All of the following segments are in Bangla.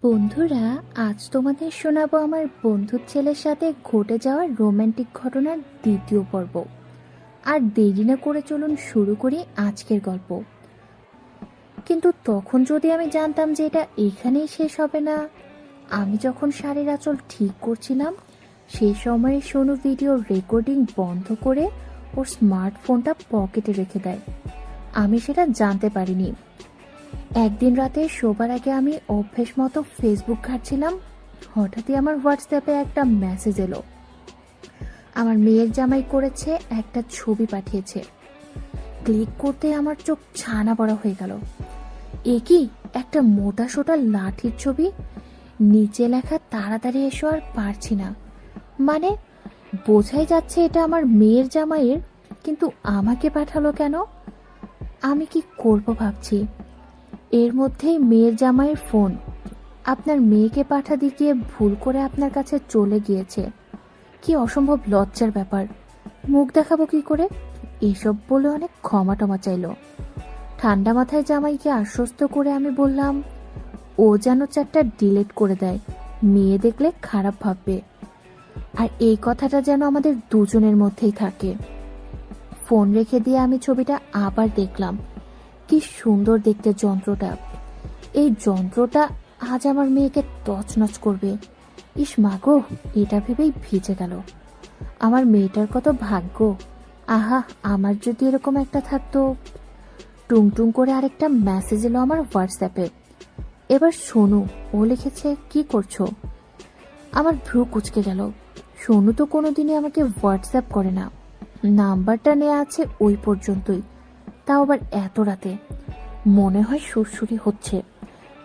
বন্ধুরা, আজ তোমাদের শোনাবো আমার বন্ধুর ছেলের সাথে ঘটে যাওয়া রোমান্টিক ঘটনার দ্বিতীয় পর্ব। আর দেরি না করে চলুন শুরু করি আজকের গল্প। কিন্তু তখন যদি আমি জানতাম যে এটা এখানেই শেষ হবে না। আমি যখন শাড়ির আঁচল ঠিক করছিলাম সেই সময়ে সোনু ভিডিও রেকর্ডিং বন্ধ করে ওর স্মার্টফোনটা পকেটে রেখে দেয়। আমি সেটা জানতে পারিনি। একদিন রাতে শোবার আগে আমি অভ্যেস মতো ফেসবুক ঘাঁটছিলাম। হঠাৎই আমার হোয়াটসঅ্যাপে একটা মেসেজ এলো। আমার মেয়ের জামাই করেছে, একটা ছবি পাঠিয়েছে। ক্লিক করতে আমার চোখ ছানা বড়া হয়ে গেল। এ কি, একটা মোটা সোটা লাঠির ছবি, নিচে লেখা তাড়াতাড়ি এসো আর পারছি না। মানে বোঝাই যাচ্ছে এটা আমার মেয়ের জামাইয়ের, কিন্তু আমাকে পাঠালো কেন? আমি কি করব ভাবছি। এর মধ্যেই মেয়ের জামাইয়ের ফোন। আপনার মেয়েকে পাঠা দিয়ে ভুল করে আপনার কাছে চলে গিয়েছে। কি অসম্ভব লজ্জার ব্যাপার। মুখ দেখাবো কি করে? এসব বলে অনেক ক্ষমা টমা চাইল। ঠান্ডা মাথায় জামাইকে আশ্বস্ত করে আমি বললাম ও যেন চ্যাটটা ডিলিট করে দেয়, মেয়ে দেখলে খারাপ ভাববে। আর এই কথাটা যেন আমাদের দুজনের মধ্যেই থাকে। ফোন রেখে দিয়ে আমি ছবিটা আবার দেখলাম। কি সুন্দর দেখতে যন্ত্রটা। এই যন্ত্রটা আজ আমার মেয়েকে তছনছ করবে। ইস মাগো, এটা ভেবেই ভিজে গেল। আমার মেয়েটার কত ভাগ্য। আহা, আমার যদি এরকম একটা থাকতো। টুংটুং করে আরেকটা মেসেজ এলো আমার হোয়াটসঅ্যাপে। এবার সোনু, ও লিখেছে, কি করছো? আমার ভ্রু কুচকে গেল। সোনু তো কোনোদিনই আমাকে হোয়াটসঅ্যাপ করে না। নাম্বারটা নেওয়া আছে ওই পর্যন্তই, তাও আবার এত রাতে। মনে হয় সুরসুরি হচ্ছে।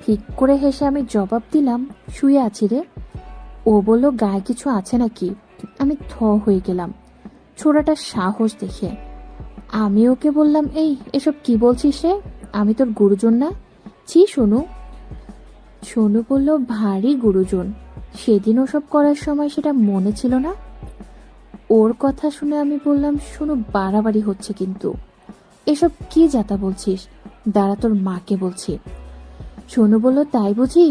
ঠিক করে হেসে আমি জবাব দিলাম, শুয়ে আছি রে। ও বলল, গায়ে কিছু আছে নাকি? আমি থ হয়ে গেলাম ছোড়াটার সাহস দেখে। আমি ওকে বললাম, এসব কি বলছিস রে? আমি তোর গুরুজন না? ছি সোনু। সোনু বলল, ভারী গুরুজন। সেদিন ওসব করার সময় সেটা মনে ছিল না? ওর কথা শুনে আমি বললাম, সোনু বাড়াবাড়ি হচ্ছে কিন্তু। এসব কি যাতা বলছিস? দাঁড়া, তোর মাকে বলছি। সোনু বলল, তাই বুঝি?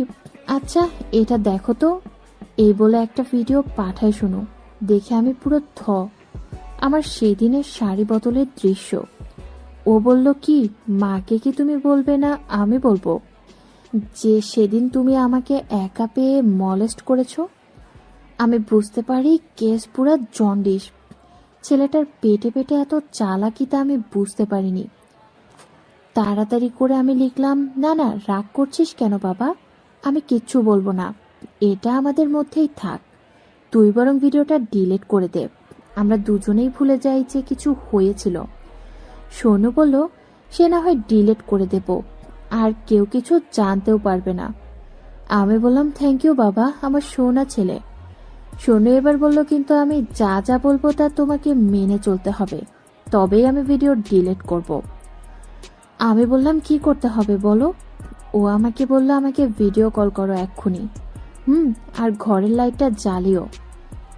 আচ্ছা এটা দেখো তো। এই বলে একটা ভিডিও পাঠায় সোনু। দেখে আমি পুরো থ। আমার সেদিনের শাড়ি বদলের দৃশ্য। ও বলল, কি মাকে কি তুমি বলবে না? আমি বলবো যে সেদিন তুমি আমাকে একা পেয়ে মলেস্ট করেছো। আমি বুঝতে পারি কেস পুরা জন্ডিস। ছেলেটার পেটে পেটে এত চালাকিতা আমি বুঝতে পারিনি। তাড়াতাড়ি করে আমি লিখলাম, না না, রাগ করছিস কেন বাবা? আমি কিচ্ছু বলবো না, এটা আমাদের মধ্যেই থাক। তুই বরং ভিডিওটা ডিলিট করে দে, আমরা দুজনেই ভুলে যাই যে কিছু হয়েছিল। সোনু বলল, সে না হয় ডিলিট করে দেব, আর কেউ কিছু জানতেও পারবে না। আমি বললাম, থ্যাংক ইউ বাবা, আমার সোনা ছেলে। সোনু এবার বলল, কিন্তু আমি যা যা বলবো তা তোমাকে মেনে চলতে হবে, তবেই আমি ভিডিও ডিলিট করব। আমি বললাম, কি করতে হবে বলো? ও আমাকে বলল, আমাকে ভিডিও কল করো এক্ষুনি। আর ঘরের লাইটটা জ্বালিও।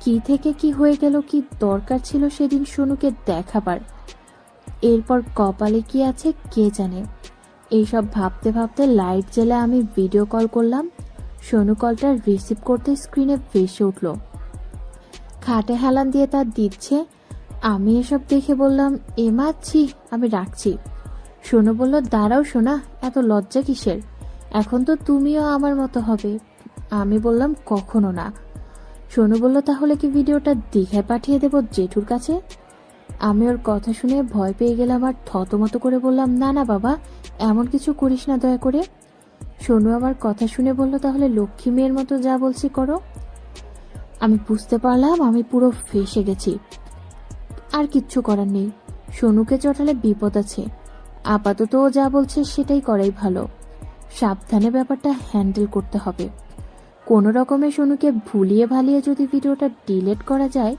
কি থেকে কি হয়ে গেল, কি দরকার ছিল সেদিন সোনুকে দেখাবার? এরপর কপালে কি আছে কে জানে। এইসব ভাবতে ভাবতে লাইট জ্বেলে আমি ভিডিও কল করলাম। সোনু কলটা রিসিভ করতে স্ক্রিনে ভেসে উঠল। খাটে হেলান দিয়ে তা দিচ্ছে। আমি এসব দেখে বললাম, ছি, আমি রাখছি। সোনু বলল, দাঁড়াও সোনা, এত লজ্জা কিসের? এখন তো তুমিও আমার মতো হবে। আমি বললাম, কখনো না। সোনু বলল, তাহলে কি ভিডিওটা দীঘায় পাঠিয়ে দেব জেঠুর কাছে? আমি ওর কথা শুনে ভয় পেয়ে গেলাম আর থতমত করে বললাম, না না বাবা, এমন কিছু করিস না দয়া করে। সোনু আমার কথা শুনে বলল, তাহলে লক্ষ্মী মেয়ের মতো যা বলছি করো। আমি বুঝতে পারলাম আমি পুরো ফেঁসে গেছি। আর কিচ্ছু করার নেই, সোনুকে চটালে বিপদ আছে। আপাতত ও যা বলছে সেটাই করাই ভালো। সাবধানে ব্যাপারটা হ্যান্ডেল করতে হবে। কোনো রকমে সোনুকে ভুলিয়ে ভালিয়ে যদি ভিডিওটা ডিলিট করা যায়।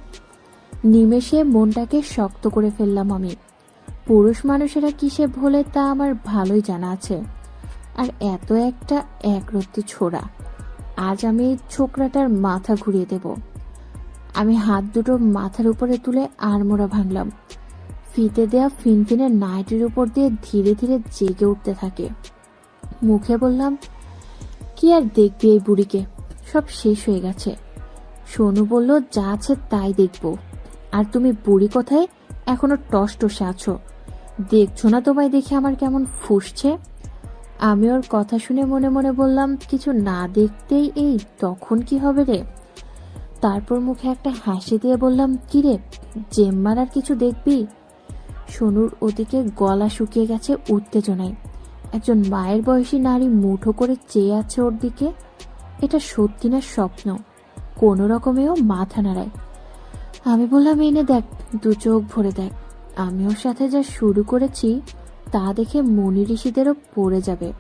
নিমেষে মনটাকে শক্ত করে ফেললাম আমি। পুরুষ মানুষেরা কিসে ভোলে তা আমার ভালোই জানা আছে। আর এত একটা একরত্তি ছোড়া, আজ আমি এই ছোকরাটার মাথা ঘুরিয়ে দেব। আমি হাত দুটো মাথার উপরে তুলে আড়মোড়া ভাঙলাম। ফিতে দেয়া ফিনফিনে নাইটির উপর দিয়ে ধীরে ধীরে জেগে উঠতে থাকে। মুখে বললাম, কি আর দেখবি এই বুড়িকে, সব শেষ হয়ে গেছে। সোনু বলল যা আছে তাই দেখবো। আর তুমি বুড়ি কোথায়, এখনো টস টসে আছো? দেখছো না তোমায় দেখে আমার কেমন ফুসছে? আমি ওর কথা শুনে মনে মনে বললাম, কিছু না দেখতেই এই তখন কি হবে রে? তারপর মুখে একটা হাসি দিয়ে বললাম, কি রে জেম্মার আর কিছু দেখবি? সোনুর ওদিকে গলা শুকিয়ে গেছে উত্তেজনায়। একজন মায়ের বয়সী নারী মুঠো করে চেয়ে আছে ওর দিকে। এটা সত্যি না স্বপ্ন? কোনো রকমেও মাথা নাড়ায়। আমি বললাম, এনে দেখ, দু চোখ ভরে দেখ। আমি ওর সাথে যা শুরু করেছি তা দেখে মুনি ঋষিদেরও পড়ে যাবে।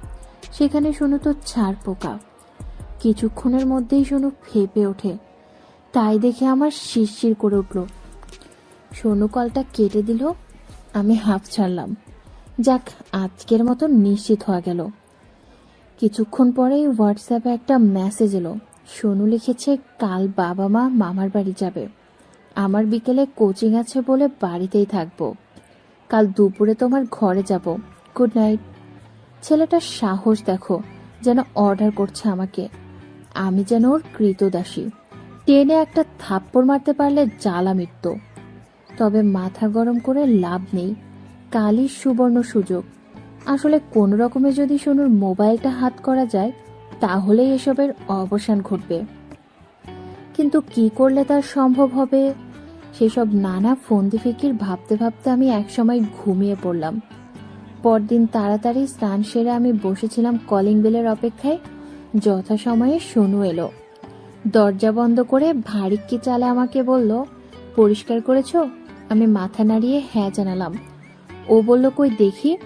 সেখানে শোনো তো ছাড় পোকা। কিছুক্ষণের মধ্যেই শোনো ফেপে ওঠে। তাই দেখে আমার শিরশির করে উঠল। সোনু কলটা কেটে দিল। আমি হাঁফ ছাড়লাম। যাক, আজকের মতো নিশ্চিত হওয়া গেল। কিছুক্ষণ পরেই হোয়াটসঅ্যাপে একটা মেসেজ এলো। সোনু লিখেছে, কাল বাবা মা মামার বাড়ি যাবে। আমার বিকেলে কোচিং আছে বলে বাড়িতেই থাকবো। কাল দুপুরে তোমার ঘরে যাব। Good night. ছেলেটার সাহস দেখো, যেন অর্ডার করছে আমাকে। আমি যেন ওর কৃতদাসী। টেনে একটা থাপ্পড় মারতে পারলে জ্বালা মিটত। তবে মাথা গরম করে লাভ নেই। কালই সুবর্ণ সুযোগ। আসলে কোন রকমে যদি সোনুর মোবাইলটা হাত করা যায়, তাহলেই এসবের অবসান ঘটবে। কিন্তু কি করলে তার সম্ভব হবে, সেসব নানা ফন্দি ফিকির ভাবতে ভাবতে আমি একসময় ঘুমিয়ে পড়লাম। পরদিন তাড়াতাড়ি স্নান সেরে আমি বসেছিলাম কলিং বেলের অপেক্ষায়। যথাসময়ে সোনু এলো। দরজা বন্ধ করে ভারিক্কি চালে আমাকে বলল, পরিষ্কার করেছো? আমি মাথা নাড়িয়ে হ্যাঁ জানালাম। ও বলল, কই দেখি।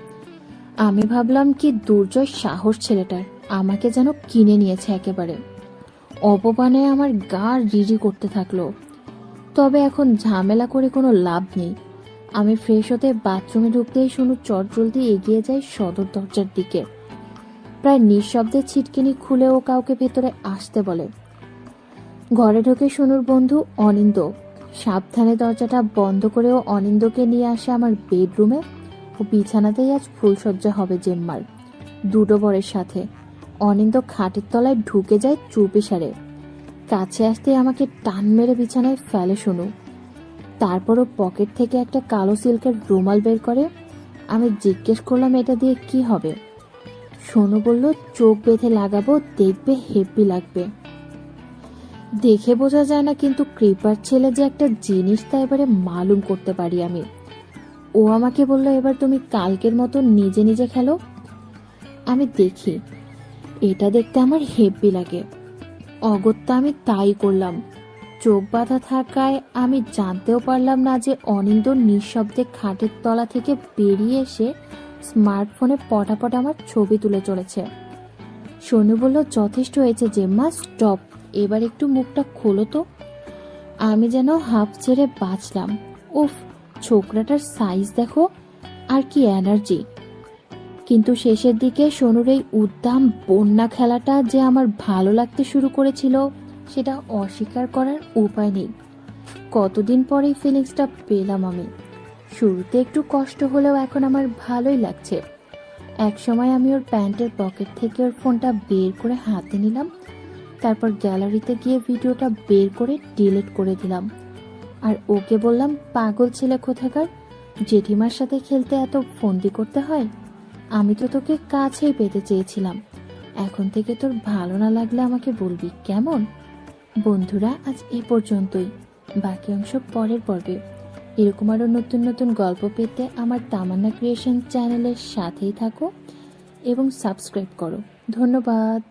আমি ভাবলাম, কি দুর্জয় সাহস ছেলেটার, আমাকে যেন কিনে নিয়েছে একেবারে। অপমানে আমার গা রিরি করতে থাকলো। তবে এখন ঝামেলা করে কোনো লাভ নেই। আমি ফ্রেশ হতে বাথরুমে ঢুকতেই শুনু চটজলদি এগিয়ে যায় সদর দরজার দিকে। প্রায় নিঃশব্দে ছিটকিনি খুলে ও কাউকে ভেতরে আসতে বলে। ঘরে ঢুকে সোনুর বন্ধু অনিন্দ সাবধানে দরজাটা বন্ধ করেও অনিন্দকে নিয়ে আসে আমার বেডরুমে। ও বিছানাতেই আজ ফুলসজ্জা হবে জেম্মার দুটো বরের সাথে। অনিন্দ খাটের তলায় ঢুকে যায় চুপিসারে। কাছে আসতে আমাকে টান মেরে বিছানায় ফেলে সোনু। তারপরও পকেট থেকে একটা কালো সিল্কের রুমাল বের করে। আমি জিজ্ঞেস করলাম, এটা দিয়ে কি হবে? সোনু বলল, চোখ বেঁধে লাগাবো, দেখবে হেব্বি লাগবে। দেখে বোঝা যায় না, কিন্তু কৃপার ছেলে যে একটা জিনিস তা এবারে মালুম করতে পারি আমি। ও আমাকে বলল, এবার তুমি কালকের মতো নিজে নিজে খেলো। আমি দেখি, এটা দেখতে আমার হেব্বি লাগে। অগত্যা আমি তাই করলাম। চোখ বাঁধা থাকায় আমি জানতেও পারলাম না যে অনিন্দ নিঃশব্দে খাটের তলা থেকে বেরিয়ে এসে স্মার্টফোনে পটাপট আমার ছবি তুলে চলেছে। সোনু বলল, যথেষ্ট হয়েছে জেম্মা, স্টপ, এবার একটু মুখটা খোলো তো। আমি যেন হাফ ছেড়ে বাঁচলাম। উফ, ছোকরাটার সাইজ দেখো, আর কি এনার্জি। কিন্তু শেষের দিকে সোনুর এই উদ্দাম বন্যা খেলাটা যে আমার ভালো লাগতে শুরু করেছিল, সেটা অস্বীকার করার উপায় নেই। কতদিন পরে এই ফিলিংসটা পেলাম আমি। শুরুতে একটু কষ্ট হলেও এখন আমার ভালোই লাগছে। এক সময় আমি ওর প্যান্টের পকেট থেকে ওর ফোনটা বের করে হাতে নিলাম। তারপর গ্যালারিতে গিয়ে ভিডিওটা বের করে ডিলিট করে দিলাম। আর ওকে বললাম, পাগল ছেলে কোথাকার, জেঠিমার সাথে খেলতে এত ফন্দি করতে হয়? আমি তো তোকে কাছেই পেতে চেয়েছিলাম। এখন থেকে তোর ভালো না লাগলে আমাকে বলবি, কেমন? বন্ধুরা, আজ এ পর্যন্তই। বাকি অংশ পরের পর্বে। এরকম আরো নতুন নতুন গল্প পেতে আমার তামান্না ক্রিয়েশন চ্যানেলের সাথেই থাকো এবং সাবস্ক্রাইব করো। ধন্যবাদ।